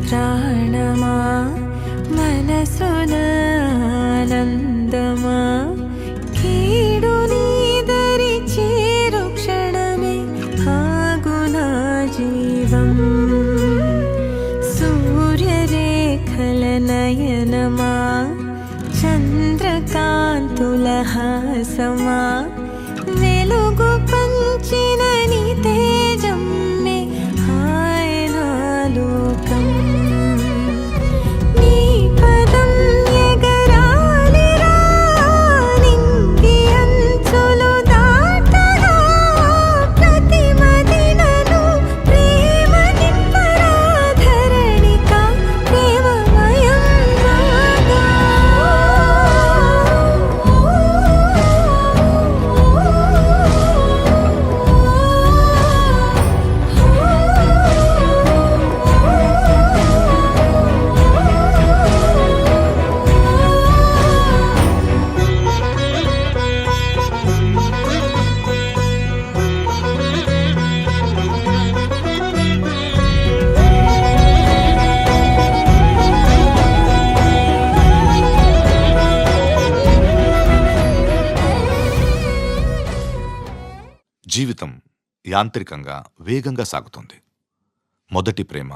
ప్రాణమా మనసున ఆనందమా కీడు నీదరి చేరు క్షణమే ఆగునా జీవం సూర్యరేఖల నయనమా చంద్రకాంతుల హాసమా వెలుగు పంచిన నీ తేజం మే హాయనా లోకం జీవితం యాంత్రికంగా వేగంగా సాగుతుంది. మొదటి ప్రేమ,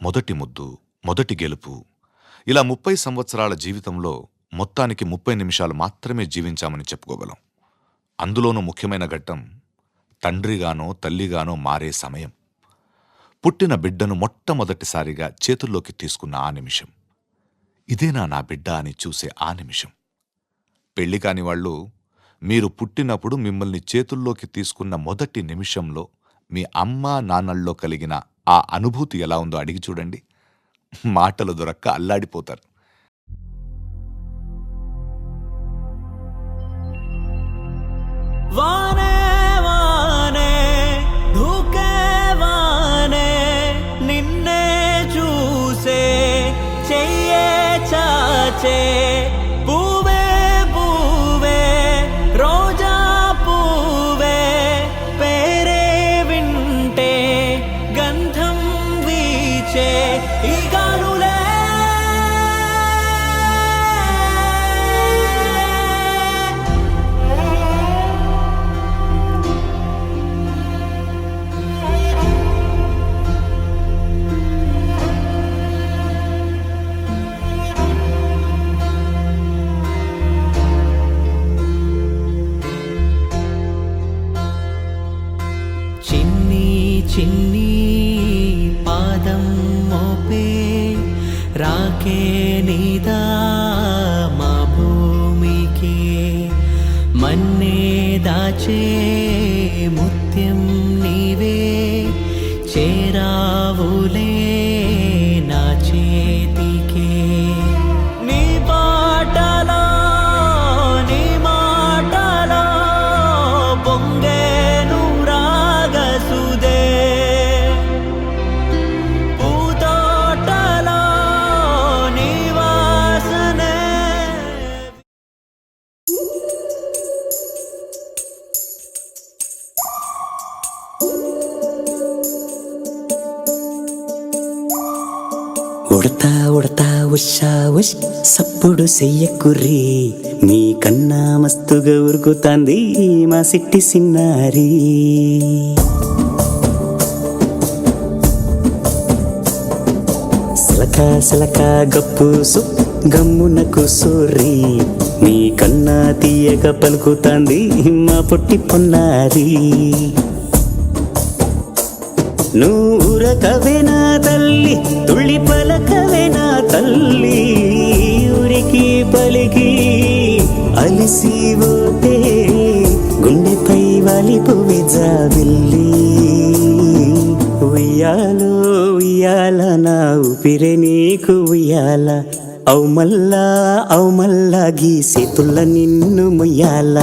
మొదటి ముద్దు, మొదటి గెలుపు, ఇలా 30 సంవత్సరాల జీవితంలో మొత్తానికి 30 నిమిషాలు మాత్రమే జీవించామని చెప్పుకోగలం. అందులోనూ ముఖ్యమైన ఘట్టం తండ్రిగానో తల్లిగానో మారే సమయం. పుట్టిన బిడ్డను మొట్టమొదటిసారిగా చేతుల్లోకి తీసుకున్న ఆ నిమిషం. ఇదేనా నా బిడ్డ అని చూసే ఆ నిమిషం. పెళ్లి కాని వాళ్ళు మీరు పుట్టినప్పుడు మిమ్మల్ని చేతుల్లోకి తీసుకున్న మొదటి నిమిషంలో మీ అమ్మా నాన్నల్లో కలిగిన ఆ అనుభూతి ఎలా ఉందో అడిగి చూడండి. మాటలు దొరక్క అల్లాడిపోతారు. వానే వానే ధూకే వానే నిన్నే చూసే చెయ్యే చాచే పూవే పూవే రోజా పూవే పేరే వింటే గంధం వీచే ఈ గాలులే చిన్ని పాదం మోపే రాకే నీదా మా భూమికి మన్నే దాచే ముత్యం నీవే చేరావులే నా చేతికి నీ పాటలో నీ మాటలో పొంగే ఉడతా ఉడతా ఉషా ఉష్ సప్పుడు చెయ్యకుర్రి మీ కన్నా మస్తుగా ఉరుకుతాంది మా సిట్టి సిన్నారి సలక సలక గప్పుసు గమ్మున కూసోర్రి మీ కన్నా తీయగా పలుకుతాంది మా పొట్టి పొన్నారి నూరకవేనా తల్లి తుళ్ళి పలకవేనా తల్లి ఊరికి పలికి అలిసిపోతే గుండెపై వాలిపోవే జాబిల్లి ఉయ్యాలో ఉయ్యాల నా ఊపిరే నీకు ఉయ్యాల అవు మల్లా గీసేతుల్ల నిన్ను ముయ్యాల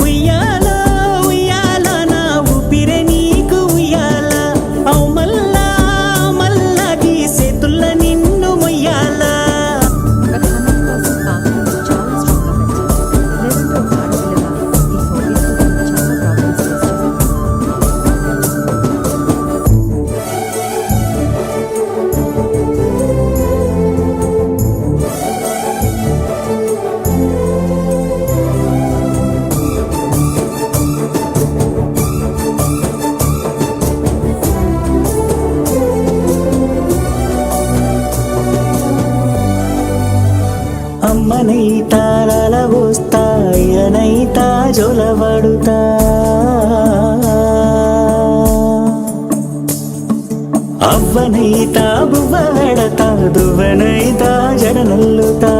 ఉయ్యాల ఉయ్యాల నా ఊపిరే నీకు ఉయ్యాల అవు మల్లా గీసేతుల్ల నిన్ను ముయ్యాల. But 100% ఆనందం చాలా స్ట్రాంగ్ గా పెంచాలి. Listen to a ఆడపిల్లగా ఈ 40s చాలా ప్రాబ్లమ్స్ ఫేస్ చేశారు. అమ్మనైతా లలబోస్తా అయ్యనైతా జొలబడుతా అవ్వనైతా బువ్వ పెడతా దువ్వనైతా జడనల్లుతా